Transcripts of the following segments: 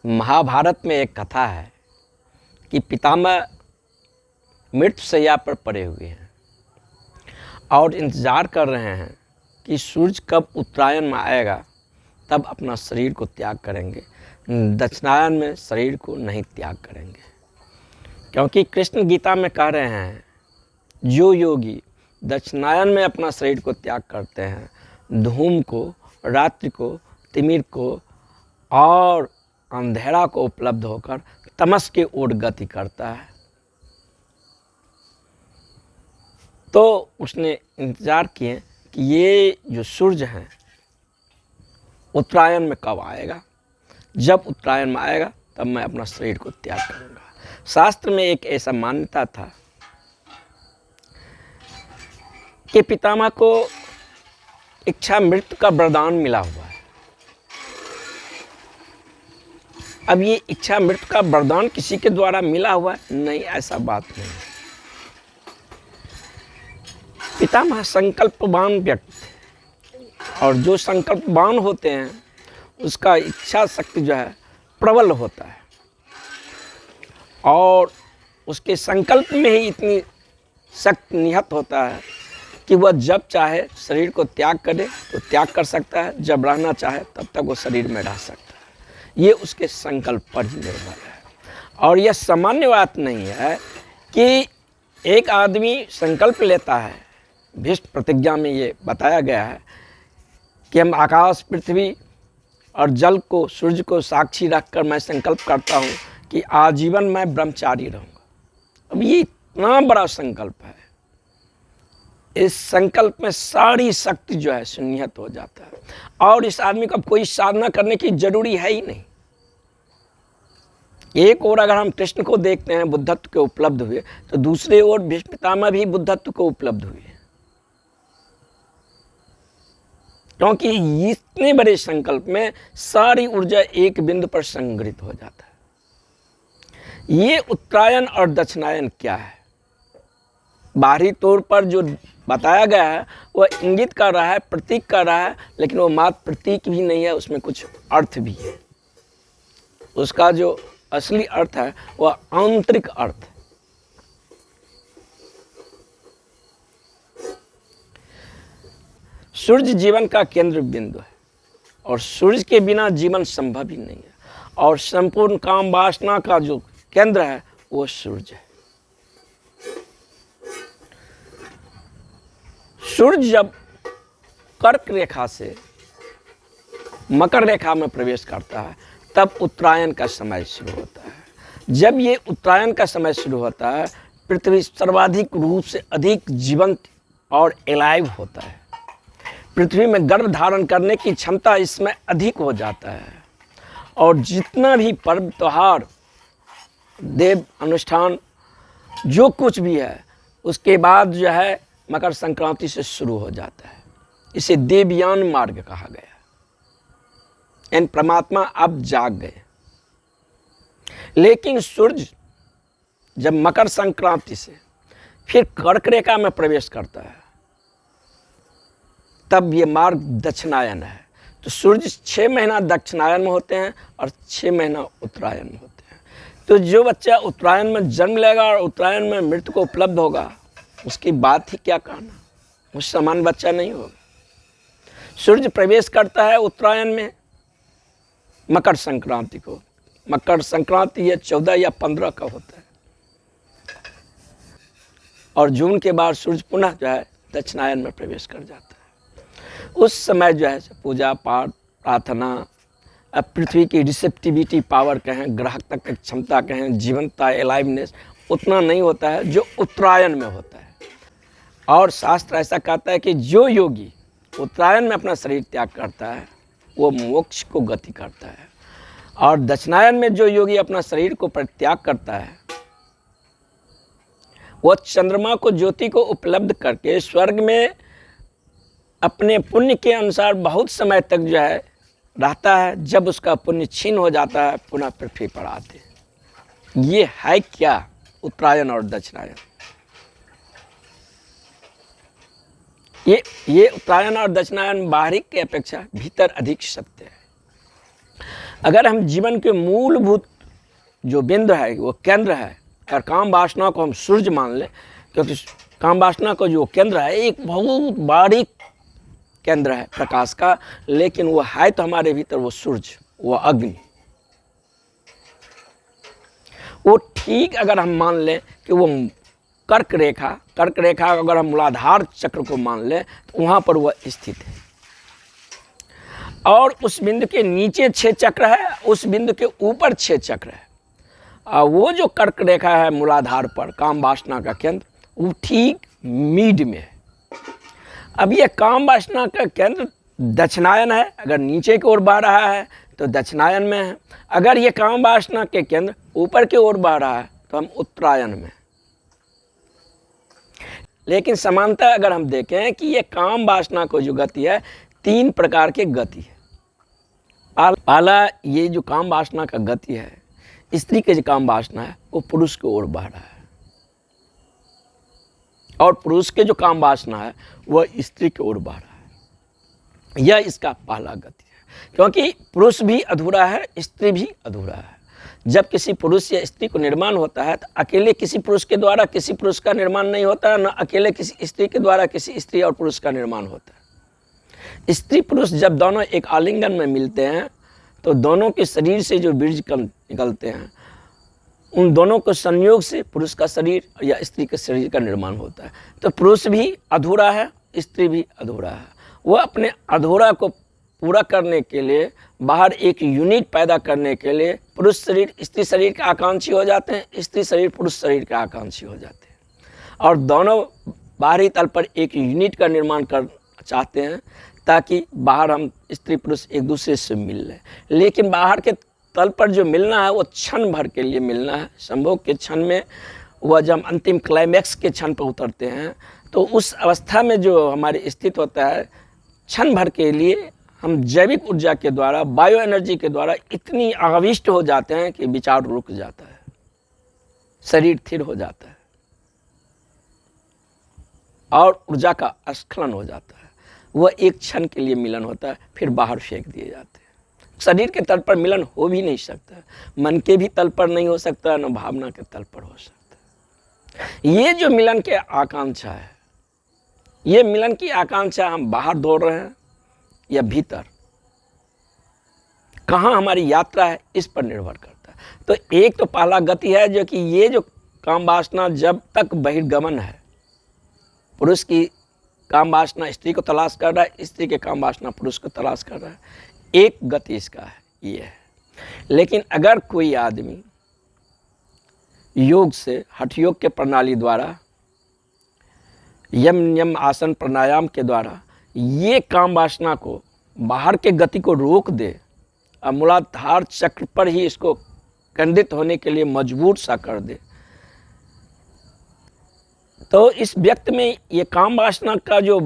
महाभारत में एक कथा है कि पितामह मृत्युशैया पर पड़े हुए हैं और इंतज़ार कर रहे हैं कि सूरज कब उत्तरायण में आएगा, तब अपना शरीर को त्याग करेंगे। दक्षिणायन में शरीर को नहीं त्याग करेंगे, क्योंकि कृष्ण गीता में कह रहे हैं जो योगी दक्षिणायन में अपना शरीर को त्याग करते हैं, धूम को, रात्रि को, तिमिर को और अंधेरा को उपलब्ध होकर तमस की ओर गति करता है। तो उसने इंतज़ार किए कि ये जो सूरज हैं उत्तरायण में कब आएगा। जब उत्तरायण में आएगा तब मैं अपना शरीर को त्याग करूँगा। शास्त्र में एक ऐसा मान्यता था कि पितामह को इच्छा मृत्यु का वरदान मिला हुआ है। अब ये इच्छा मृत्यु का वरदान किसी के द्वारा मिला हुआ है? नहीं, ऐसा बात नहीं। पितामह संकल्पवान व्यक्ति थे और जो संकल्पवान होते हैं उसका इच्छा शक्ति जो है प्रबल होता है और उसके संकल्प में ही इतनी शक्ति निहित होता है कि वह जब चाहे शरीर को त्याग करे तो त्याग कर सकता है, जब रहना चाहे तब तक वो शरीर में रह सकता है। ये उसके संकल्प पर ही निर्भर है। और यह सामान्य बात नहीं है कि एक आदमी संकल्प लेता है। भीष्म प्रतिज्ञा में ये बताया गया है कि हम आकाश, पृथ्वी और जल को, सूर्य को साक्षी रखकर मैं संकल्प करता हूँ कि आजीवन मैं ब्रह्मचारी रहूँगा। अब ये इतना बड़ा संकल्प है, इस संकल्प में सारी शक्ति जो है सुनिहित हो जाता है और इस आदमी को कोई साधना करने की जरूरी है ही नहीं। एक ओर अगर हम कृष्ण को देखते हैं बुद्धत्व के उपलब्ध हुए, तो दूसरे ओर भीष्म पितामह भी बुद्धत्व को उपलब्ध हुए, क्योंकि इतने बड़े संकल्प में सारी ऊर्जा एक बिंदु पर संग्रहित हो जाता है। ये उत्तरायण और दक्षिणायन क्या है? बाहरी तौर पर जो बताया गया है वह इंगित कर रहा है, प्रतीक कर रहा है, लेकिन वो मात्र प्रतीक भी नहीं है, उसमें कुछ अर्थ भी है। उसका जो असली अर्थ है वह आंतरिक अर्थ है। सूर्य जीवन का केंद्र बिंदु है और सूर्य के बिना जीवन संभव ही नहीं है और संपूर्ण काम वासना का जो केंद्र है वो सूर्य है। सूर्य जब कर्क रेखा से मकर रेखा में प्रवेश करता है तब उत्तरायण का समय शुरू होता है। जब ये उत्तरायण का समय शुरू होता है, पृथ्वी सर्वाधिक रूप से अधिक जीवंत और एलाइव होता है। पृथ्वी में गर्भ धारण करने की क्षमता इसमें अधिक हो जाता है और जितना भी पर्व, त्योहार, देव अनुष्ठान जो कुछ भी है उसके बाद जो है मकर संक्रांति से शुरू हो जाता है। इसे देवयान मार्ग कहा गया। इन परमात्मा अब जाग गए। लेकिन सूर्य जब मकर संक्रांति से फिर कर्क रेखा में प्रवेश करता है तब ये मार्ग दक्षिणायन है। तो सूर्य 6 महीना दक्षिणायन में होते हैं और 6 महीना उत्तरायण में होते हैं। तो जो बच्चा उत्तरायण में जन्म लेगा और उत्तरायण में मृत्यु को उपलब्ध होगा, उसकी बात ही क्या कहना, वो समान बच्चा नहीं होगा। सूर्य प्रवेश करता है उत्तरायण में मकर संक्रांति को। मकर संक्रांति ये 14 या 15 का होता है और जून के बाद सूर्य पुनः जो है दक्षिणायन में प्रवेश कर जाता है। उस समय जो है पूजा पाठ, प्रार्थना, अब पृथ्वी की रिसेप्टिविटी पावर कहें, ग्राहक तक की क्षमता कहें, जीवंतता, एलाइवनेस उतना नहीं होता है जो उत्तरायण में होता है। और शास्त्र ऐसा कहता है कि जो योगी उत्तरायण में अपना शरीर त्याग करता है वो मोक्ष को गति करता है और दक्षिणायन में जो योगी अपना शरीर को परित्याग करता है वह चंद्रमा को, ज्योति को उपलब्ध करके स्वर्ग में अपने पुण्य के अनुसार बहुत समय तक जो है रहता है। जब उसका पुण्य छीन हो जाता है पुनः पृथ्वी पर आते हैं। ये है क्या उत्तरायण और दक्षिणायन? ये उत्तरायण और दक्षिणायन बाहरी के अपेक्षा भीतर अधिक सत्य है। अगर हम जीवन के मूलभूत जो बिंदु है वो केंद्र है, और काम वासना को हम सूर्य मान लें, क्योंकि काम वासना का जो केंद्र है एक बहुत बारीक केंद्र है प्रकाश का, लेकिन वो है तो हमारे भीतर वो सूर्य, वो अग्नि। वो ठीक अगर हम मान लें कि वो कर्क रेखा अगर हम मूलाधार चक्र को मान लें तो वहाँ पर वह स्थित है, और उस बिंदु के नीचे 6 चक्र है, उस बिंदु के ऊपर 6 चक्र है। और वो जो कर्क रेखा है मूलाधार पर काम वासना का केंद्र, वो ठीक मीड में है। अब ये काम वासना का केंद्र दक्षिणायन है, अगर नीचे की ओर बह रहा है तो दक्षिणायन में है, अगर ये काम वासना के केंद्र ऊपर की ओर बह रहा है तो हम उत्तरायण में। लेकिन समानता अगर हम देखें कि ये काम वासना को जो गति है 3 प्रकार की गति है। पहला ये जो काम वासना का गति है, स्त्री के जो काम वासना है वो पुरुष की ओर बह रहा है, और पुरुष के जो काम वासना है वह स्त्री की ओर बह रहा है। यह इसका पहला गति है, क्योंकि पुरुष भी अधूरा है, स्त्री भी अधूरा है। जब किसी पुरुष या स्त्री को निर्माण होता है तो अकेले किसी पुरुष के द्वारा किसी पुरुष का निर्माण नहीं होता, न अकेले किसी स्त्री के द्वारा किसी स्त्री और पुरुष का निर्माण होता है। स्त्री पुरुष जब दोनों एक आलिंगन में मिलते हैं तो दोनों के शरीर से जो बीज निकलते हैं, उन दोनों को संयोग से पुरुष का शरीर या स्त्री के शरीर का निर्माण होता है। तो पुरुष भी अधूरा है, स्त्री भी अधूरा है। वह अपने अधूरा को पूरा करने के लिए बाहर एक यूनिट पैदा करने के लिए पुरुष शरीर स्त्री शरीर के आकांक्षी हो जाते हैं, स्त्री शरीर पुरुष शरीर के आकांक्षी हो जाते हैं, और दोनों बाहरी तल पर एक यूनिट का निर्माण कर चाहते हैं ताकि बाहर हम स्त्री पुरुष एक दूसरे से मिल लें। लेकिन बाहर के तल पर जो मिलना है वो क्षण भर के लिए मिलना है। संभोग के क्षण में वह जब अंतिम क्लाइमैक्स के क्षण पर उतरते हैं तो उस अवस्था में जो हमारी स्थित होता है, क्षण भर के लिए हम जैविक ऊर्जा के द्वारा, बायो एनर्जी के द्वारा इतनी आविष्ट हो जाते हैं कि विचार रुक जाता है, शरीर स्थिर हो जाता है और ऊर्जा का स्खलन हो जाता है। वह एक क्षण के लिए मिलन होता है, फिर बाहर फेंक दिए जाते हैं। शरीर के तल पर मिलन हो भी नहीं सकता, मन के भी तल पर नहीं हो सकता, न भावना के तल पर हो सकता। ये जो मिलन के आकांक्षा है, ये मिलन की आकांक्षा हम बाहर दौड़ रहे हैं या भीतर, कहाँ हमारी यात्रा है, इस पर निर्भर करता है। तो एक तो पहला गति है जो कि ये जो काम वासना जब तक बहिर्गमन है, पुरुष की काम वासना स्त्री को तलाश कर रहा है, स्त्री के काम वासना पुरुष को तलाश कर रहा है, एक गति इसका है, ये है। लेकिन अगर कोई आदमी योग से, हठ योग के प्रणाली द्वारा, यम नियम आसन प्राणायाम के द्वारा ये काम वासना को, बाहर के गति को रोक दे और मूलाधार चक्र पर ही इसको केंद्रित होने के लिए मजबूर सा कर दे, तो इस व्यक्ति में ये काम वासना का जो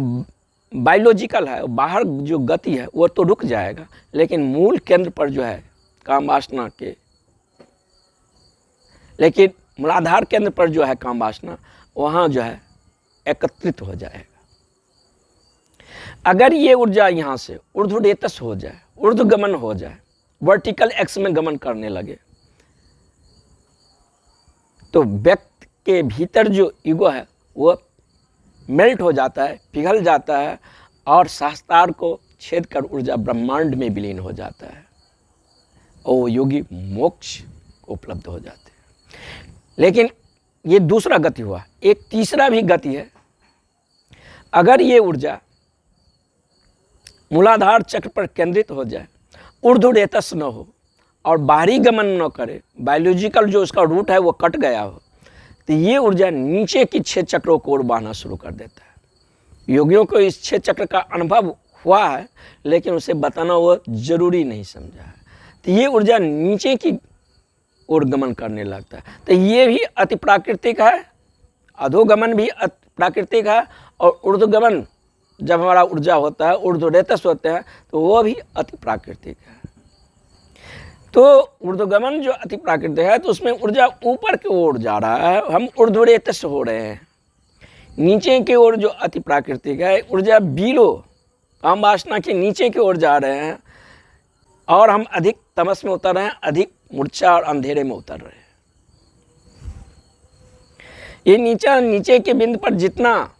बायोलॉजिकल है, बाहर जो गति है वो तो रुक जाएगा, लेकिन मूल केंद्र पर जो है काम वासना के, लेकिन मूलाधार केंद्र पर जो है काम वासना, वहाँ जो है एकत्रित हो जाएगा। अगर ये ऊर्जा यहाँ से ऊर्ध्वरेतस हो जाए, ऊर्ध्वगमन हो जाए, वर्टिकल एक्स में गमन करने लगे, तो व्यक्ति के भीतर जो ईगो है वो मेल्ट हो जाता है, पिघल जाता है, और सहस्त्रार को छेद कर ऊर्जा ब्रह्मांड में विलीन हो जाता है, और योगी मोक्ष को उपलब्ध हो जाते हैं। लेकिन ये दूसरा गति हुआ। एक तीसरा भी गति है। अगर ये ऊर्जा मूलाधार चक्र पर केंद्रित हो जाए, ऊर्ध्वरेतस न हो और बाहरी गमन न करे, बायोलॉजिकल जो उसका रूट है वो कट गया हो, तो ये ऊर्जा नीचे की 6 चक्रों को ओर बहना शुरू कर देता है। योगियों को इस 6 चक्र का अनुभव हुआ है, लेकिन उसे बताना वो जरूरी नहीं समझा है। तो ये ऊर्जा नीचे की ओर गमन करने लगता है। तो ये भी अति प्राकृतिक है, अधोगमन भी अति प्राकृतिक है, और ऊर्ध्वगमन जब हमारा ऊर्जा होता है, ऊर्ध्वरेतस होते हैं, तो वो भी अति प्राकृतिक है। तो ऊर्ध्वगमन जो अति प्राकृतिक है, तो उसमें ऊर्जा ऊपर की ओर जा रहा है, हम ऊर्ध्वरेतस हो रहे हैं। नीचे की ओर जो अति प्राकृतिक है, ऊर्जा बिलो काम वासना के नीचे की ओर जा रहे हैं, और हम अधिक तमस में उतर रहे हैं, अधिक मूर्छा और अंधेरे में उतर रहे हैं। ये नीचे के बिंदु पर जितना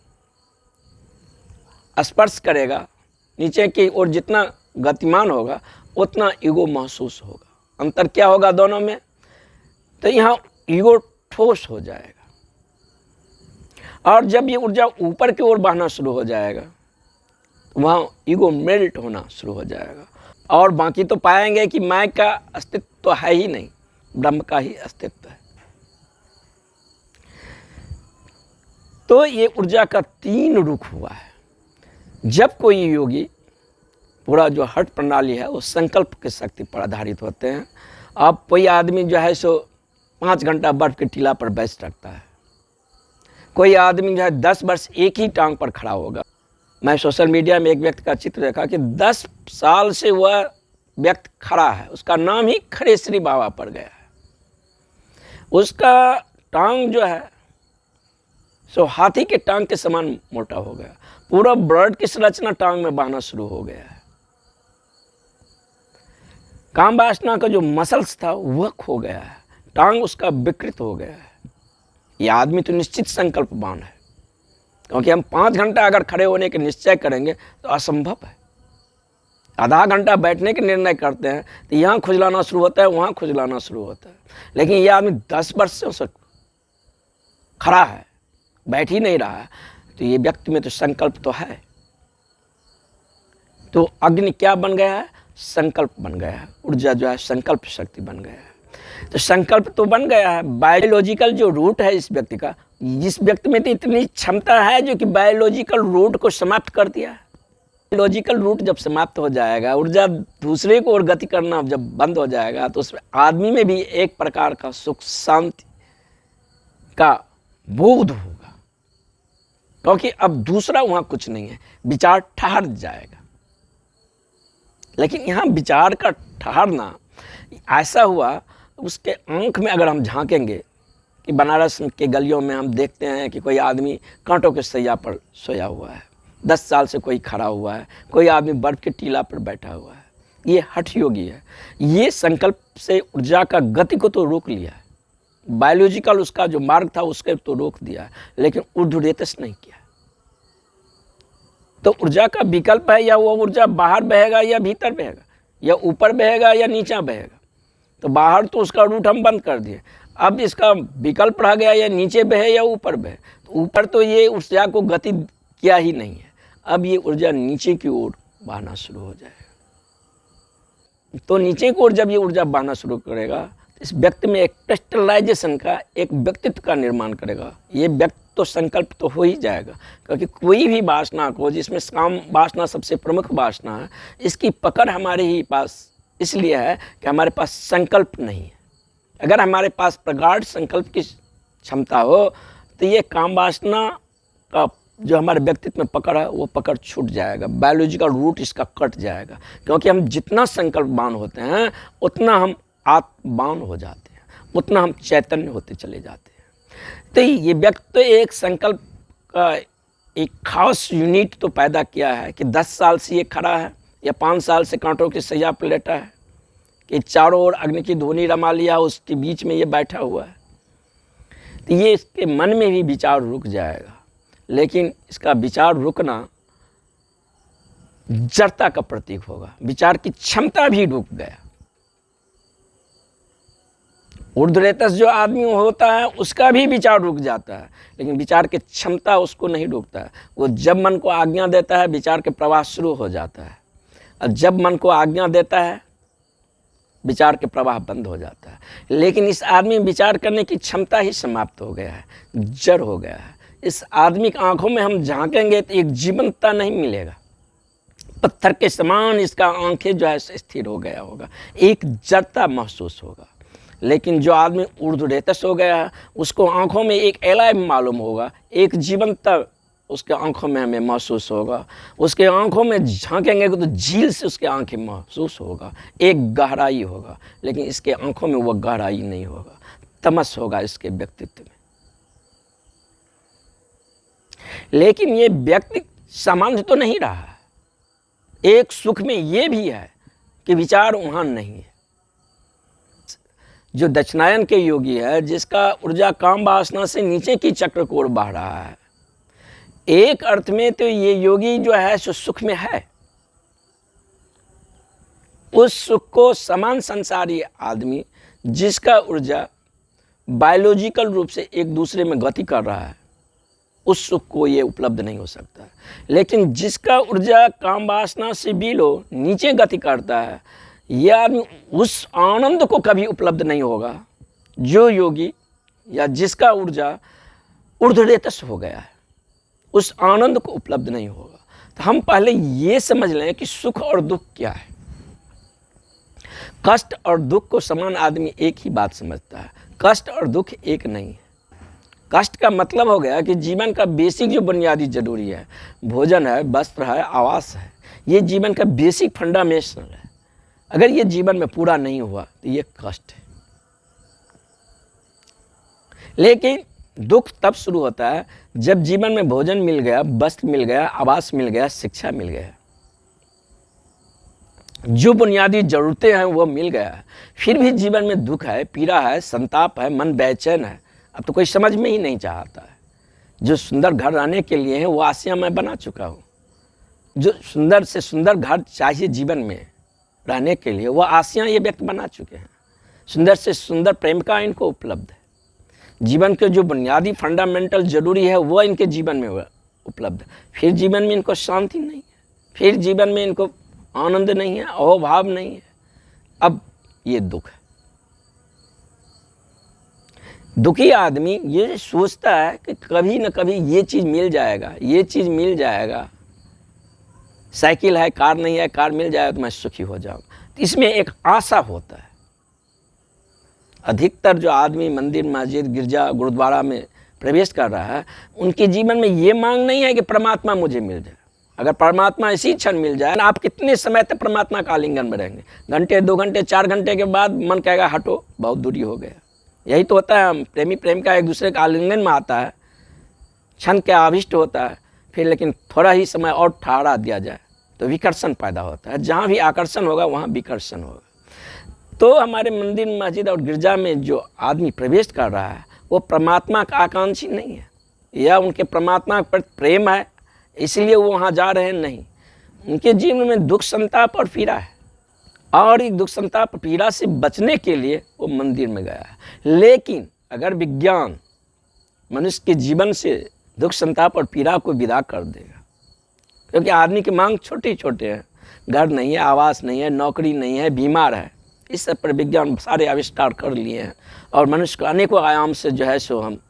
स्पर्श करेगा, नीचे की ओर जितना गतिमान होगा, उतना ईगो महसूस होगा। अंतर क्या होगा दोनों में? तो यहाँ ईगो ठोस हो जाएगा, और जब ये ऊर्जा ऊपर की ओर बहना शुरू हो जाएगा तो वहाँ ईगो मेल्ट होना शुरू हो जाएगा, और बाकी तो पाएंगे कि मैं का अस्तित्व तो है ही नहीं, ब्रह्म का ही अस्तित्व है। तो ये ऊर्जा का 3 रुख हुआ है। जब कोई योगी, पूरा जो हठ प्रणाली है वो संकल्प की शक्ति पर आधारित होते हैं। अब कोई आदमी जो है सो 5 घंटा बर्फ की टीला पर बैठ सकता है, कोई आदमी जो है 10 वर्ष एक ही टांग पर खड़ा होगा। मैं सोशल मीडिया में एक व्यक्ति का चित्र देखा कि 10 साल से वह व्यक्ति खड़ा है, उसका नाम ही खड़ेश्वरी बाबा पर गया है। उसका टांग जो है सो हाथी के टांग के समान मोटा हो गया, पूरा ब्लड की संरचना टांग में बहना शुरू हो गया है। काम वासना का जो मसल्स था वह खो गया है, टांग उसका विकृत हो गया है। यह आदमी तो निश्चित संकल्पवान है, क्योंकि हम 5 घंटा अगर खड़े होने के निश्चय करेंगे तो असंभव है। आधा घंटा बैठने के निर्णय करते हैं तो यहाँ खुजलाना शुरू होता है, वहाँ खुजलाना शुरू होता है। लेकिन यह आदमी 10 वर्ष से खड़ा है, बैठ ही नहीं रहा है, तो ये व्यक्ति में तो संकल्प तो है। तो अग्नि क्या बन गया है? संकल्प बन गया है। ऊर्जा जो है संकल्प शक्ति बन गया है। तो संकल्प तो बन गया है। बायोलॉजिकल जो रूट है इस व्यक्ति का, इस व्यक्ति में तो इतनी क्षमता है जो कि बायोलॉजिकल रूट को समाप्त कर दिया है। बायोलॉजिकल रूट जब समाप्त हो जाएगा, ऊर्जा दूसरे को और गति करना जब बंद हो जाएगा, तो उस आदमी में भी एक प्रकार का सुख शांति का बोध होगा, क्योंकि अब दूसरा वहाँ कुछ नहीं है, विचार ठहर जाएगा। लेकिन यहाँ विचार का ठहरना ऐसा हुआ, उसके आंख में अगर हम झांकेंगे कि बनारस के गलियों में हम देखते हैं कि कोई आदमी कांटों के सैया पर सोया हुआ है, 10 साल से कोई खड़ा हुआ है, कोई आदमी बर्फ के टीला पर बैठा हुआ है। ये हठ योगी है। ये संकल्प से ऊर्जा का गति को तो रोक लिया है, बायोलॉजिकल उसका जो मार्ग था उसके तो रोक दिया है, लेकिन ऊर्ध्वरेतस नहीं किया। तो ऊर्जा का विकल्प है, या वो ऊर्जा बाहर बहेगा या भीतर बहेगा, या ऊपर बहेगा या नीचा बहेगा। तो बाहर तो उसका रूट हम बंद कर दिए, अब इसका विकल्प रह गया या नीचे बहे या ऊपर बहे। तो ऊपर तो ये ऊर्जा को गति किया ही नहीं है, अब ये ऊर्जा नीचे की ओर बहना शुरू हो जाएगा। तो नीचे की ओर जब ये ऊर्जा बहना शुरू करेगा, इस व्यक्ति में एक क्रिस्टलाइजेशन का, एक व्यक्तित्व का निर्माण करेगा। ये व्यक्ति तो संकल्प तो हो ही जाएगा, क्योंकि कोई भी वासना को, जिसमें काम वासना सबसे प्रमुख वासना है, इसकी पकड़ हमारे ही पास इसलिए है कि हमारे पास संकल्प नहीं है। अगर हमारे पास प्रगाढ़ संकल्प की क्षमता हो तो ये काम वासना का जो हमारे व्यक्तित्व में पकड़ है वो पकड़ छूट जाएगा, बायोलॉजिकल रूट इसका कट जाएगा। क्योंकि हम जितना संकल्पवान होते हैं उतना हम आत्मवान हो जाते हैं, उतना हम चैतन्य होते चले जाते हैं। तो ये व्यक्ति तो एक संकल्प का एक खास यूनिट तो पैदा किया है कि 10 साल से ये खड़ा है या 5 साल से कांटों की सैया पर लेटा है, कि चारों ओर अग्नि की ध्वनि रमा लिया, उसके बीच में ये बैठा हुआ है। तो ये इसके मन में भी विचार रुक जाएगा, लेकिन इसका विचार रुकना जड़ता का प्रतीक होगा। विचार की क्षमता भी रुक गया। ऊर्ध्वरेतस जो आदमी होता है उसका भी विचार रुक जाता है, लेकिन विचार की क्षमता उसको नहीं रुकता है। वो जब मन को आज्ञा देता है विचार के प्रवाह शुरू हो जाता है, और जब मन को आज्ञा देता है विचार के प्रवाह बंद हो जाता है। लेकिन इस आदमी में विचार करने की क्षमता ही समाप्त हो गया है, जड़ हो गया है। इस आदमी की आंखों में हम झांकेंगे तो एक जीवंतता नहीं मिलेगा, पत्थर के समान इसका आंखें जो है स्थिर हो गया होगा, एक जड़ता महसूस होगा। लेकिन जो आदमी ऊर्ध्वरेतस हो गया है उसको आंखों में एक एलाय मालूम होगा, एक जीवंतता उसके आंखों में हमें महसूस होगा। उसके आंखों में झांकेंगे तो झील से उसके आंखें महसूस होगा, एक गहराई होगा। लेकिन इसके आंखों में वह गहराई नहीं होगा, तमस होगा इसके व्यक्तित्व में। लेकिन ये व्यक्ति सामान्य तो नहीं रहा है। एक सुख में ये भी है कि विचार वहाँ नहीं है। जो दक्षिणायन के योगी है, जिसका ऊर्जा काम वासना से नीचे की चक्र को ओर बह रहा है, एक अर्थ में तो ये योगी जो है सो सुख में है। उस सुख को समान संसारी आदमी, जिसका ऊर्जा बायोलॉजिकल रूप से एक दूसरे में गति कर रहा है, उस सुख को ये उपलब्ध नहीं हो सकता। लेकिन जिसका ऊर्जा काम वासना से भी लो नीचे गति करता है, यह आदमी उस आनंद को कभी उपलब्ध नहीं होगा जो योगी या जिसका ऊर्जा ऊर्ध्वरेतस हो गया है, उस आनंद को उपलब्ध नहीं होगा। तो हम पहले ये समझ लें कि सुख और दुख क्या है। कष्ट और दुख को समान आदमी एक ही बात समझता है। कष्ट और दुख एक नहीं है। कष्ट का मतलब हो गया कि जीवन का बेसिक जो बुनियादी जरूरी है, भोजन है, वस्त्र है, आवास है, ये जीवन का बेसिक फंडामेंटल है। अगर ये जीवन में पूरा नहीं हुआ तो ये कष्ट है। लेकिन दुख तब शुरू होता है जब जीवन में भोजन मिल गया, वस्त्र मिल गया, आवास मिल गया, शिक्षा मिल गया, जो बुनियादी ज़रूरतें हैं वो मिल गया, फिर भी जीवन में दुख है, पीड़ा है, संताप है, मन बेचैन है। अब तो कोई समझ में ही नहीं चाहता है। जो सुंदर घर रहने के लिए है वो आसिया मैं बना चुका हूँ। जो सुंदर से सुंदर घर चाहिए जीवन में रहने के लिए, वो आसिया ये व्यक्ति बना चुके हैं। सुंदर से सुंदर प्रेमिका इनको उपलब्ध है। जीवन के जो बुनियादी फंडामेंटल जरूरी है वो इनके जीवन में उपलब्ध है। फिर जीवन में इनको शांति नहीं है, फिर जीवन में इनको आनंद नहीं है, अहोभाव नहीं है। अब ये दुख है। दुखी आदमी ये सोचता है कि कभी न कभी ये चीज़ मिल जाएगा, ये चीज़ मिल जाएगा। साइकिल है, कार नहीं है, कार मिल जाएगा तो मैं सुखी हो जाऊंगा। तो इसमें एक आशा होता है। अधिकतर जो आदमी मंदिर, मस्जिद, गिरजा, गुरुद्वारा में प्रवेश कर रहा है, उनके जीवन में ये मांग नहीं है कि परमात्मा मुझे मिल जाए। अगर परमात्मा इसी क्षण मिल जाए, आप कितने समय तक परमात्मा का आलिंगन में रहेंगे? घंटे, 2 घंटे, 4 घंटे के बाद मन कहेगा हटो, बहुत दूरी हो गया। यही तो होता है। प्रेमी प्रेम का एक दूसरे का आलिंगन में आता है, क्षण के आविष्ट होता है, फिर लेकिन थोड़ा ही समय और ठहरा दिया जाए तो विकर्षण पैदा होता है। जहाँ भी आकर्षण होगा वहाँ विकर्षण होगा। तो हमारे मंदिर, मस्जिद और गिरजा में जो आदमी प्रवेश कर रहा है वो परमात्मा का आकांक्षी नहीं है, या उनके परमात्मा पर प्रेम है इसलिए वो वहाँ जा रहे हैं, नहीं। उनके जीवन में दुख, संताप और पीड़ा है, और एक दुख, संताप, पीड़ा से बचने के लिए वो मंदिर में गया है। लेकिन अगर विज्ञान मनुष्य के जीवन से दुख, संताप और पीड़ा को विदा कर देगा, क्योंकि आदमी की मांग छोटे छोटे हैं, घर नहीं है, आवास नहीं है, नौकरी नहीं है, बीमार है, इस सब पर विज्ञान सारे आविष्कार कर लिए हैं, और मनुष्य को अनेकों आयाम से जो है सो हम,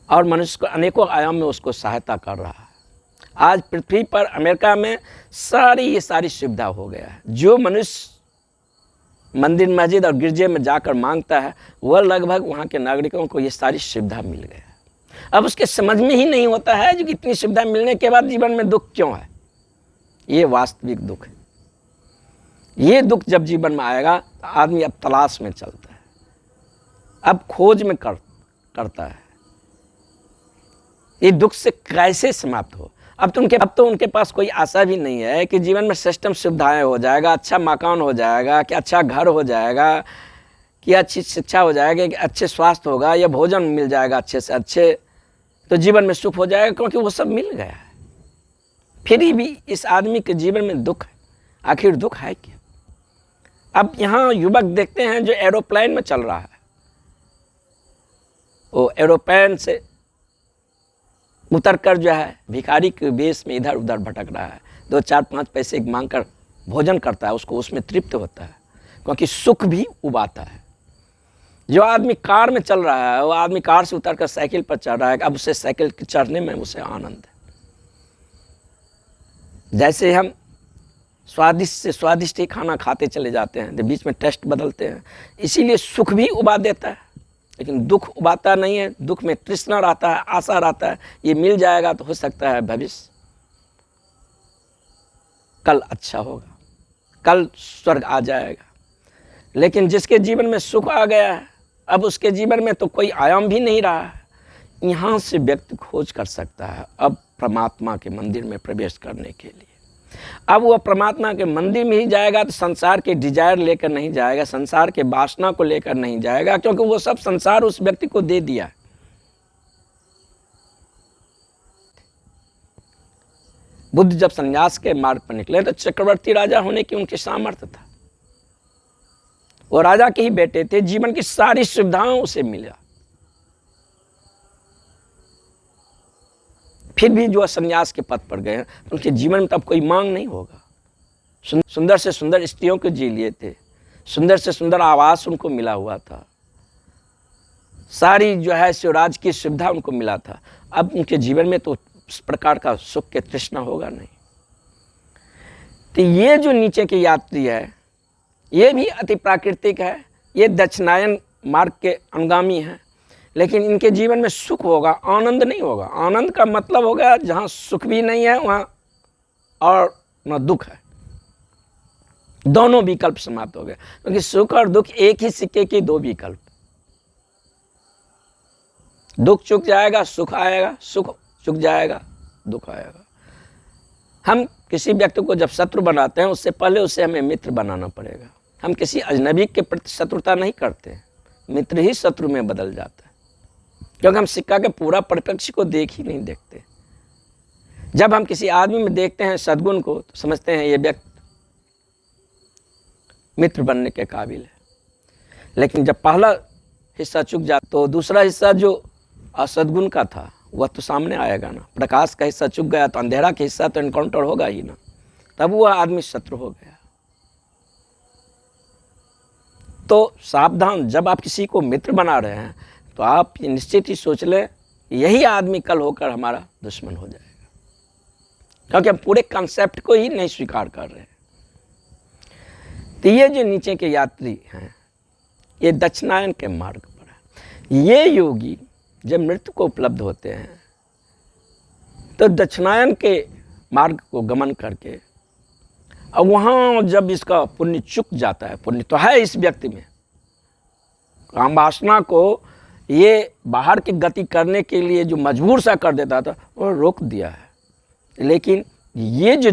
और मनुष्य को अनेकों आयाम में उसको सहायता कर रहा है। आज पृथ्वी पर, अमेरिका में ये सारी सुविधा हो गया है। जो मनुष्य मंदिर, मस्जिद और गिरजे में जाकर मांगता है वह लगभग वहाँ के नागरिकों को ये सारी सुविधा मिल गया है। अब उसके समझ में ही नहीं होता है जो इतनी सुविधा मिलने के बाद जीवन में दुख क्यों है। ये वास्तविक दुख है। ये दुख जब जीवन में आएगा तो आदमी अब तलाश में चलता है, अब खोज में करता है ये दुख से कैसे समाप्त हो। अब तो उनके पास कोई आशा भी नहीं है कि जीवन में सिस्टम सुविधाएं हो जाएगा, अच्छा मकान हो जाएगा, कि अच्छा घर हो जाएगा, कि अच्छी शिक्षा हो जाएगी, कि अच्छे स्वास्थ्य होगा, या भोजन मिल जाएगा अच्छे से अच्छे, तो जीवन में सुख हो जाएगा, क्योंकि वो सब मिल गया है। फिर भी इस आदमी के जीवन में दुख है। आखिर दुख है क्या? अब यहाँ युवक देखते हैं जो एरोप्लेन में चल रहा है, वो एरोप्लेन से उतरकर जो है भिखारी के वेश में इधर उधर भटक रहा है, 2, 4, 5 पैसे मांगकर भोजन करता है, उसको उसमें तृप्त होता है, क्योंकि सुख भी उबाता है। जो आदमी कार में चल रहा है वो आदमी कार से उतरकर साइकिल पर चढ़ रहा है, अब उसे साइकिल चढ़ने में उसे आनंद है। जैसे हम स्वादिष्ट से स्वादिष्ट ही खाना खाते चले जाते हैं तो बीच में टेस्ट बदलते हैं, इसीलिए सुख भी उबा देता है, लेकिन दुख उबाता नहीं है। दुख में तृष्णा रहता है, आशा रहता है, ये मिल जाएगा तो हो सकता है भविष्य कल अच्छा होगा, कल स्वर्ग आ जाएगा। लेकिन जिसके जीवन में सुख आ गया है, अब उसके जीवन में तो कोई आयाम भी नहीं रहा है। यहाँ से व्यक्ति खोज कर सकता है अब परमात्मा के मंदिर में प्रवेश करने के लिए। अब वह परमात्मा के मंदिर में ही जाएगा तो संसार के डिजायर लेकर नहीं जाएगा, संसार के वासना को लेकर नहीं जाएगा, क्योंकि वो सब संसार उस व्यक्ति को दे दिया। बुद्ध जब संन्यास के मार्ग पर निकले तो चक्रवर्ती राजा होने की उनके सामर्थ्य था। वो राजा के ही बेटे थे, जीवन की सारी सुविधाएं उसे मिला, फिर भी जो संन्यास के पथ पर गए तो उनके जीवन में तब कोई मांग नहीं होगा। सुंदर से सुंदर स्त्रियों को जी लिए थे, सुंदर से सुंदर आवास उनको मिला हुआ था, सारी जो है स्वराज की सुविधा उनको मिला था। अब उनके जीवन में तो उस प्रकार का सुख के तृष्णा होगा नहीं। तो ये जो नीचे के यात्री है ये भी अति प्राकृतिक है, ये दक्षिणायन मार्ग के अनुगामी हैं, लेकिन इनके जीवन में सुख होगा, आनंद नहीं होगा। आनंद का मतलब होगा जहाँ सुख भी नहीं है वहाँ और न दुख है, दोनों विकल्प समाप्त हो गए, क्योंकि सुख और दुख एक ही सिक्के के दो विकल्प। दुख चुक जाएगा, सुख आएगा, सुख चुक जाएगा, दुख आएगा। हम किसी व्यक्ति को जब शत्रु बनाते हैं उससे पहले उसे हमें मित्र बनाना पड़ेगा। हम किसी अजनबी के प्रति शत्रुता नहीं करते, मित्र ही शत्रु में बदल जाता है, क्योंकि हम सिक्का के पूरा परिप्रेक्ष्य को देख ही नहीं देखते। जब हम किसी आदमी में देखते हैं सद्गुण को तो समझते हैं ये व्यक्ति मित्र बनने के काबिल है, लेकिन जब पहला हिस्सा चुक जाता तो दूसरा हिस्सा जो असद्गुण का था वह तो सामने आएगा ना। प्रकाश का हिस्सा चुक गया तो अंधेरा का हिस्सा तो एनकाउंटर होगा ही ना, तब वह आदमी शत्रु हो गया। तो सावधान, जब आप किसी को मित्र बना रहे हैं तो आप ये निश्चित ही सोच लें यही आदमी कल होकर हमारा दुश्मन हो जाएगा, क्योंकि हम पूरे कंसेप्ट को ही नहीं स्वीकार कर रहे हैं। तो ये जो नीचे के यात्री हैं ये दक्षिणायन के मार्ग पर है। ये योगी जब मृत्यु को उपलब्ध होते हैं तो दक्षिणायन के मार्ग को गमन करके अब वहाँ जब इसका पुण्य चुक जाता है, पुण्य तो है इस व्यक्ति में, काम वासना को ये बाहर की गति करने के लिए जो मजबूर सा कर देता था वो रोक दिया है, लेकिन ये जो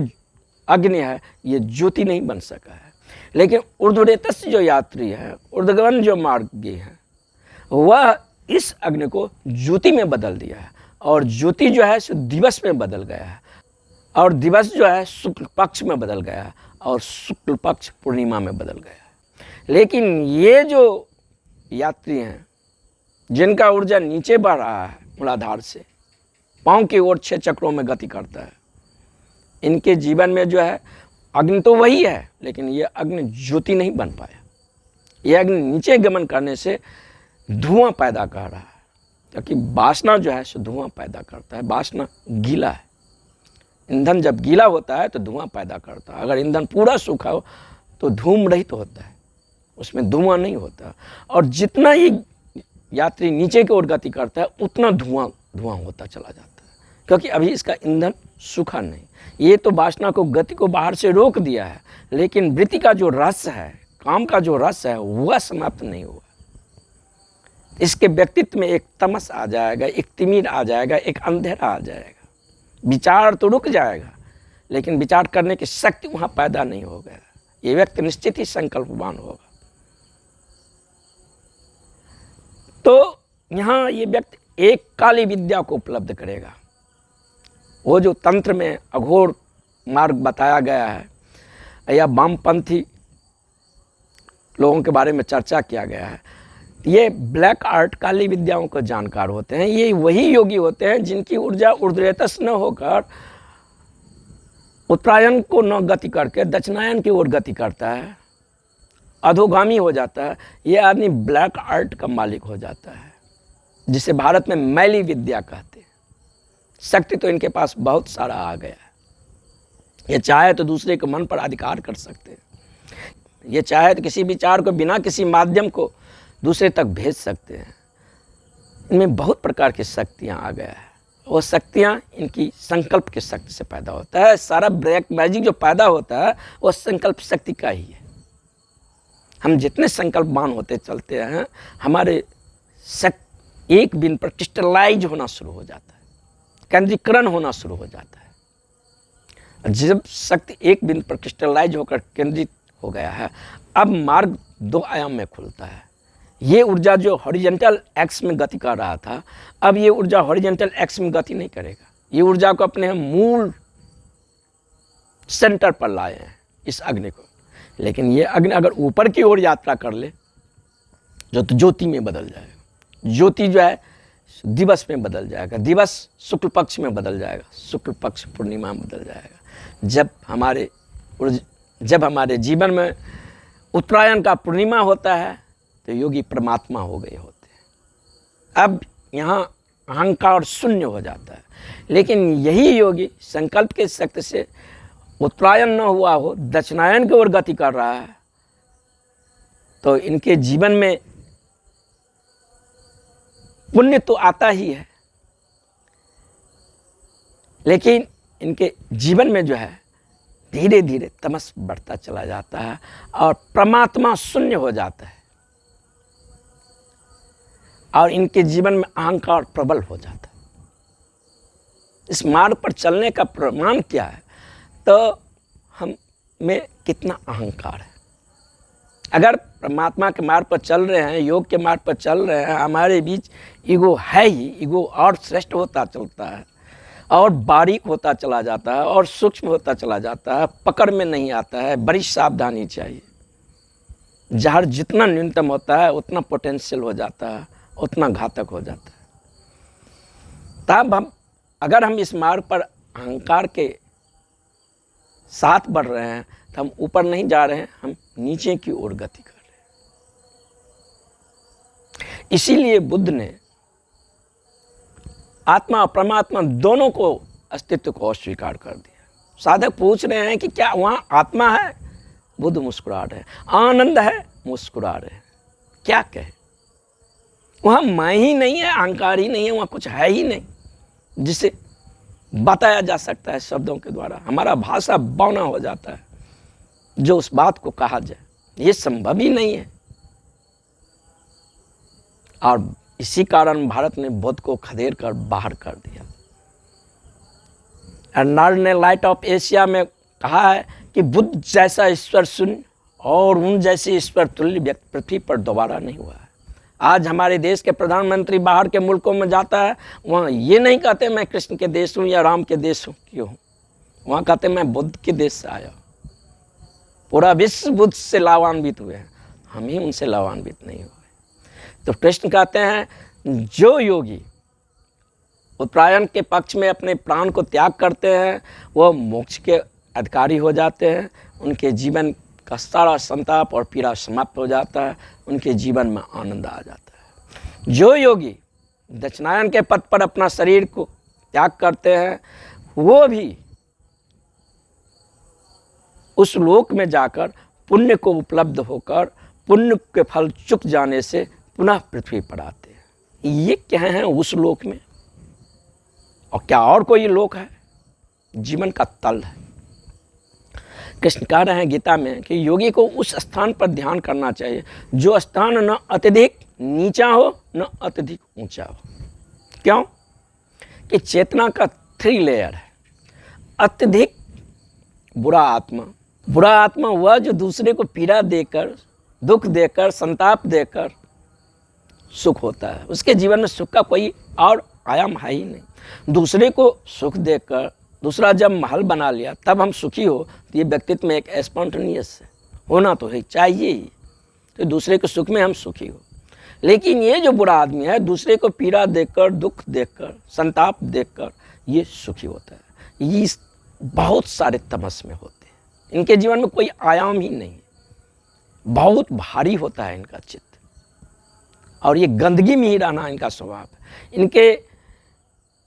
अग्नि है ये ज्योति नहीं बन सका है। लेकिन ऊर्ध्वरेतस्य जो यात्री है, ऊर्ध्वगमन जो मार्गी है, वह इस अग्नि को ज्योति में बदल दिया है, और ज्योति जो है सो दिवस में बदल गया है, और दिवस जो है शुक्ल पक्ष में बदल गया है, और शुक्ल पक्ष पूर्णिमा में बदल गया है। लेकिन ये जो यात्री हैं जिनका ऊर्जा नीचे बढ़ रहा है मूलाधार से पांव की ओर 6 चक्रों में गति करता है, इनके जीवन में जो है अग्नि तो वही है, लेकिन ये अग्नि ज्योति नहीं बन पाया। ये अग्नि नीचे गमन करने से धुआं पैदा कर रहा है, क्योंकि वासना जो है सो धुआं पैदा करता है। वासना गीला है, ईंधन जब गीला होता है तो धुआं पैदा करता है। अगर ईंधन पूरा सूखा हो तो धूम रहित होता है, उसमें धुआं नहीं होता। और जितना ये यात्री नीचे की ओर गति करता है उतना धुआं होता चला जाता है, क्योंकि अभी इसका ईंधन सूखा नहीं। ये तो वासना को गति को बाहर से रोक दिया है, लेकिन वृत्ति का जो रस है, काम का जो रस है वह समाप्त नहीं हुआ। इसके व्यक्तित्व में एक तमस आ जाएगा, एक तिमिर आ जाएगा, एक अंधेरा आ जाएगा। विचार तो रुक जाएगा, लेकिन विचार करने की शक्ति वहाँ पैदा नहीं होगा। ये व्यक्ति निश्चित ही संकल्पवान होगा। तो यहाँ ये व्यक्ति एक काली विद्या को उपलब्ध करेगा। वो जो तंत्र में अघोर मार्ग बताया गया है या वामपंथी लोगों के बारे में चर्चा किया गया है, ये ब्लैक आर्ट काली विद्याओं को जानकार होते हैं। ये वही योगी होते हैं जिनकी ऊर्जा ऊर्ध्वरेतस न होकर उत्तरायण को न गति करके दक्षिणायन की ओर गति करता है, अधोगामी हो जाता है। ये आदमी ब्लैक आर्ट का मालिक हो जाता है, जिसे भारत में मैली विद्या कहते हैं। शक्ति तो इनके पास बहुत सारा आ गया है। ये चाहे तो दूसरे के मन पर अधिकार कर सकते हैं, ये चाहे तो किसी विचार को बिना किसी माध्यम को दूसरे तक भेज सकते हैं। इनमें बहुत प्रकार की शक्तियाँ आ गया है। वो शक्तियाँ इनकी संकल्प की शक्ति से पैदा होता है। सारा ब्लैक मैजिक जो पैदा होता है वो संकल्प शक्ति का ही है। हम जितने संकल्पवान होते चलते हैं, हमारे एक बिन पर क्रिस्टलाइज होना शुरू हो जाता है, केंद्रीकरण होना शुरू हो जाता है। जब शक्ति एक बिंदु पर क्रिस्टलाइज होकर केंद्रित हो गया है, अब मार्ग 2 आयाम में खुलता है। ये ऊर्जा जो हॉरिजॉन्टल एक्स में गति कर रहा था, अब ये ऊर्जा हॉरिजॉन्टल एक्स में गति नहीं करेगा। ये ऊर्जा को अपने मूल सेंटर पर लाए हैं इस अग्नि को। लेकिन ये अग्नि अगर ऊपर की ओर यात्रा कर ले तो ज्योति में बदल जाएगा। ज्योति जो है दिवस में बदल जाएगा, दिवस शुक्ल पक्ष में बदल जाएगा, शुक्ल पक्ष पूर्णिमा में बदल जाएगा। जब हमारे जीवन में उत्तरायण का पूर्णिमा होता है तो योगी परमात्मा हो गए होते हैं। अब यहाँ अहंकार शून्य हो जाता है। लेकिन यही योगी संकल्प के शक्ति से उत्तरायण न हुआ हो, दक्षिणायन की ओर गति कर रहा है, तो इनके जीवन में पुण्य तो आता ही है, लेकिन इनके जीवन में जो है धीरे धीरे तमस बढ़ता चला जाता है और परमात्मा शून्य हो जाता है और इनके जीवन में अहंकार प्रबल हो जाता है। इस मार्ग पर चलने का प्रमाण क्या है? तो हम में कितना अहंकार है। अगर परमात्मा के मार्ग पर चल रहे हैं, योग के मार्ग पर चल रहे हैं, हमारे बीच ईगो है ही, ईगो और श्रेष्ठ होता चलता है और बारीक होता चला जाता है और सूक्ष्म होता चला जाता है, पकड़ में नहीं आता है। बड़ी सावधानी चाहिए। जहर जितना न्यूनतम होता है उतना पोटेंशियल हो जाता है, उतना घातक हो जाता है। तब अगर हम इस मार्ग पर अहंकार के साथ बढ़ रहे हैं तो हम ऊपर नहीं जा रहे हैं, हम नीचे की ओर गति कर रहे हैं। इसीलिए बुद्ध ने आत्मा और परमात्मा दोनों को अस्तित्व को अस्वीकार कर दिया। साधक पूछ रहे हैं कि क्या वहाँ आत्मा है? बुद्ध मुस्कुरा रहे हैं। आनंद है? मुस्कुरा रहे हैं। क्या कहे? वहाँ मैं ही नहीं है, अहंकार ही नहीं है, वहाँ कुछ है ही नहीं जिसे बताया जा सकता है शब्दों के द्वारा। हमारा भाषा बौना हो जाता है जो उस बात को कहा जाए, ये संभव ही नहीं है। और इसी कारण भारत ने बुद्ध को खदेड़ कर बाहर कर दिया। अर्नाल्ड ने लाइट ऑफ एशिया में कहा है कि बुद्ध जैसा ईश्वर शून्य और उन जैसे ईश्वर तुल्य व्यक्ति पृथ्वी पर दोबारा नहीं हुआ है। आज हमारे देश के प्रधानमंत्री बाहर के मुल्कों में जाता है, वहाँ ये नहीं कहते मैं कृष्ण के देश हूँ या राम के देश हूँ क्यों हूँ, वहाँ कहते मैं बुद्ध के देश से आया। पूरा विश्व बुद्ध से लाभान्वित हुए हैं, हम ही उनसे लाभान्वित नहीं हुए। तो कृष्ण कहते हैं जो योगी उत्तरायण के पक्ष में अपने प्राण को त्याग करते हैं वह मोक्ष के अधिकारी हो जाते हैं। उनके जीवन का सारा संताप और पीड़ा समाप्त हो जाता है, उनके जीवन में आनंद आ जाता है। जो योगी दक्षिणायन के पथ पर अपना शरीर को त्याग करते हैं वो भी उस लोक में जाकर पुण्य को उपलब्ध होकर पुण्य के फल चुक जाने से पुनः पृथ्वी पर आते हैं। ये क्या है उस लोक में? और क्या और कोई लोक है? जीवन का तल है। कृष्ण कह रहे हैं गीता में कि योगी को उस स्थान पर ध्यान करना चाहिए जो स्थान न अत्यधिक नीचा हो न अत्यधिक ऊंचा हो। क्यों? कि चेतना का 3 लेयर है। अत्यधिक बुरा आत्मा वह जो दूसरे को पीड़ा देकर, दुख देकर, संताप देकर सुख होता है। उसके जीवन में सुख का कोई और आयाम है ही नहीं। दूसरे को सुख देकर, दूसरा जब महल बना लिया तब हम सुखी हो, तो ये व्यक्तित्व में एक स्पॉन्टेनियस होना तो है, चाहिए ही। तो दूसरे के सुख में हम सुखी हो। लेकिन ये जो बुरा आदमी है दूसरे को पीड़ा देकर, दुख देकर, संताप देकर ये सुखी होता है। ये बहुत सारे तमस में होते हैं, इनके जीवन में कोई आयाम ही नहीं, बहुत भारी होता है इनका चित्त और ये गंदगी में ही रहना इनका स्वभाव है। इनके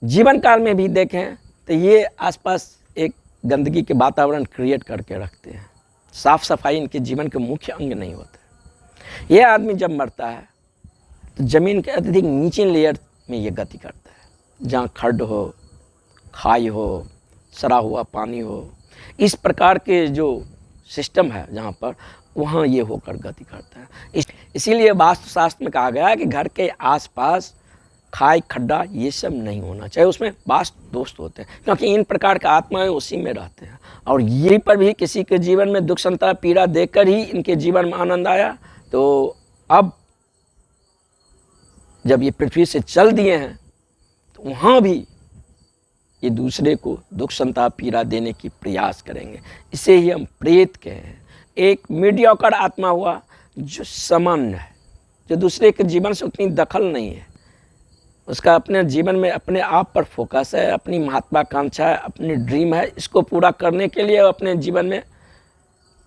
जीवन काल में भी देखें तो ये आसपास एक गंदगी के वातावरण क्रिएट करके रखते हैं। साफ सफाई इनके जीवन के मुख्य अंग नहीं होते। ये आदमी जब मरता है तो ज़मीन के अत्यधिक नीचे लेयर में ये गति करता है, जहाँ खड्ड हो, खाई हो, सड़ा हुआ पानी हो, इस प्रकार के जो सिस्टम है जहाँ पर, वहाँ ये होकर गति करता है। इसीलिए वास्तुशास्त्र में कहा गया है कि घर के आसपास खाई खड्डा ये सब नहीं होना चाहिए, उसमें बास दोस्त होते हैं, क्योंकि इन प्रकार के आत्माएं उसी में रहते हैं। और यहीं पर भी किसी के जीवन में दुख संताप पीड़ा देकर ही इनके जीवन में आनंद आया, तो अब जब ये पृथ्वी से चल दिए हैं तो वहाँ भी ये दूसरे को दुख संताप पीड़ा देने की प्रयास करेंगे। इसे ही हम प्रेत कहे हैं। एक मीडियोकर आत्मा हुआ जो सामान्य है, जो दूसरे के जीवन से उतनी दखल नहीं है, उसका अपने जीवन में अपने आप पर फोकस है, अपनी महत्वाकांक्षा है, अपनी ड्रीम है, इसको पूरा करने के लिए अपने जीवन में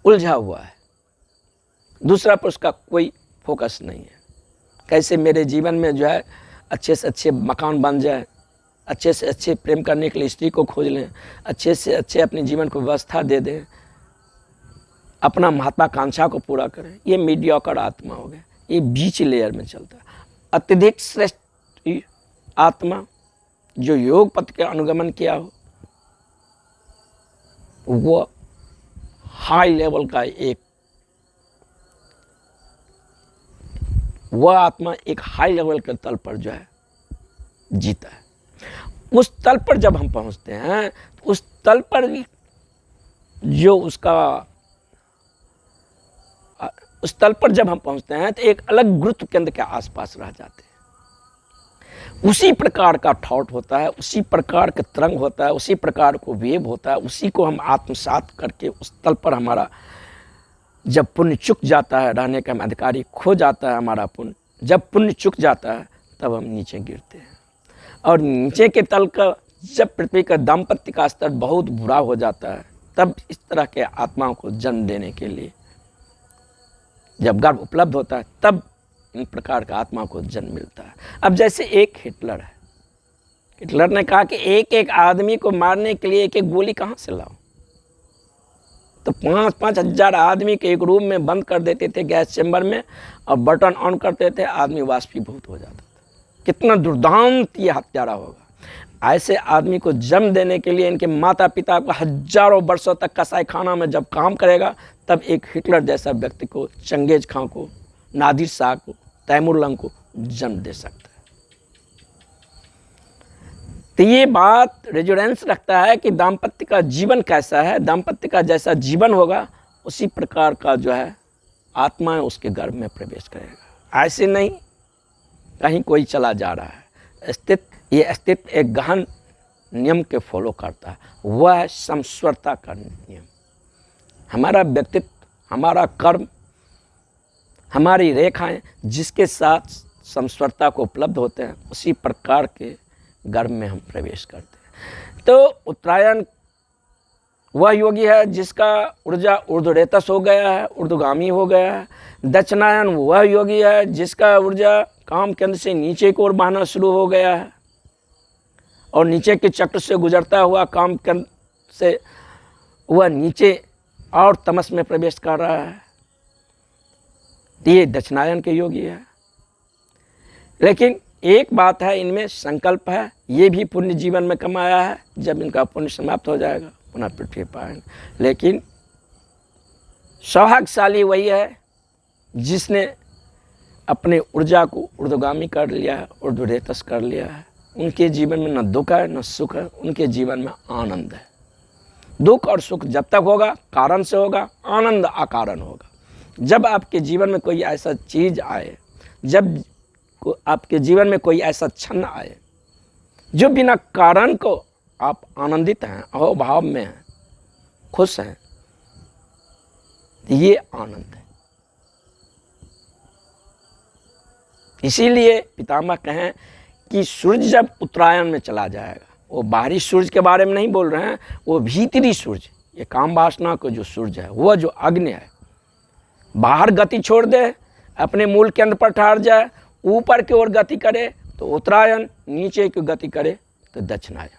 उलझा हुआ है। दूसरा पर उसका कोई फोकस नहीं है। कैसे मेरे जीवन में जो है अच्छे से अच्छे मकान बन जाए, अच्छे से अच्छे प्रेम करने के लिए स्त्री को खोज लें, अच्छे से अच्छे अपने जीवन को व्यवस्था दे दें, अपना महत्वाकांक्षा को पूरा करें। ये मीडियोकर आत्मा हो गया, ये बीच लेयर में चलता है। अत्यधिक श्रेष्ठ आत्मा जो योग पथ के अनुगमन किया हो, वो हाई लेवल का वह आत्मा एक हाई लेवल के तल पर जो है जीता है। उस तल पर जब हम पहुंचते हैं तो उस तल पर जो उस तल पर जब हम पहुंचते हैं तो एक अलग गुरुत्व केंद्र के आसपास रह जाते हैं। उसी प्रकार का थॉट होता है, उसी प्रकार का तरंग होता है, उसी प्रकार को वेव होता है, उसी को हम आत्मसात करके उस तल पर हमारा जब पुण्य चुक जाता है, रहने का अधिकारी खो जाता है हमारा पुण्य, जब पुण्य चुक जाता है तब हम नीचे गिरते हैं। और नीचे के तल का जब पृथ्वी का दाम्पत्य का स्तर बहुत बुरा हो जाता है, तब इस तरह के आत्माओं को जन्म देने के लिए जब गर्भ उपलब्ध होता है, तब इन प्रकार का आत्मा को जन्म मिलता है। अब जैसे एक हिटलर है, हिटलर ने कहा कि एक एक आदमी को मारने के लिए एक एक गोली कहाँ से लाऊं, तो 5-5 हजार आदमी के एक रूम में बंद कर देते थे गैस चैम्बर में, और बटन ऑन करते थे, आदमी वाष्पीभूत हो जाता था। कितना दुर्दांत ये हत्यारा होगा। ऐसे आदमी को जन्म देने के लिए इनके माता पिता को हजारों वर्षों तक कसाई खाना में जब काम करेगा, तब एक हिटलर जैसा व्यक्ति को, चंगेज खां को, नादिर शाह को, तैमूरलंग को जन्म दे सकता है। तो ये बात रेजोनेंस रखता है कि दाम्पत्य का जीवन कैसा है, दाम्पत्य का जैसा जीवन होगा उसी प्रकार का जो है आत्मा उसके गर्भ में प्रवेश करेगा। ऐसे नहीं कहीं कोई चला जा रहा है। ये अस्तित्व एक गहन नियम के फॉलो करता है, वह है समस्वरता का नियम। हमारा व्यक्तित्व, हमारा कर्म, हमारी रेखाएं जिसके साथ समस्वरता को उपलब्ध होते हैं, उसी प्रकार के गर्भ में हम प्रवेश करते हैं। तो उत्तरायण वह योगी है जिसका ऊर्जा ऊर्ध्वरेतस हो गया है, ऊर्ध्वगामी हो गया है। दक्षिणायन वह योगी है जिसका ऊर्जा काम केंद्र से नीचे की ओर बहना शुरू हो गया है, और नीचे के चक्र से गुजरता हुआ काम केंद्र से वह नीचे और तमस में प्रवेश कर रहा है। ये दक्षिणायन के योगी है। लेकिन एक बात है, इनमें संकल्प है, ये भी पुण्य जीवन में कमाया है, जब इनका पुण्य समाप्त हो जाएगा पुनः पृथ्वी पर आएंगे। लेकिन सौभाग्यशाली वही है जिसने अपने ऊर्जा को ऊर्ध्वगामी कर लिया है, ऊर्ध्वरेतस कर लिया है। उनके जीवन में न दुख है न सुख है, उनके जीवन में आनंद है। दुख और सुख जब तक होगा कारण से होगा, आनंद अकारण होगा। जब आपके जीवन में कोई ऐसा चीज आए, जब आपके जीवन में कोई ऐसा क्षण आए जो बिना कारण को आप आनंदित हैं, अहोभाव में हैं, खुश हैं, ये आनंद है। इसीलिए पितामह कहें कि सूर्य जब उत्तरायण में चला जाएगा, वो बाहरी सूर्य के बारे में नहीं बोल रहे हैं, वो भीतरी सूर्य, ये काम वासना को जो सूर्य है, वह जो अग्नि है, बाहर गति छोड़ दे, अपने मूल केंद्र पर ठहर जाए, ऊपर की ओर गति करे तो उत्तरायण, नीचे की गति करे तो दक्षिणायन।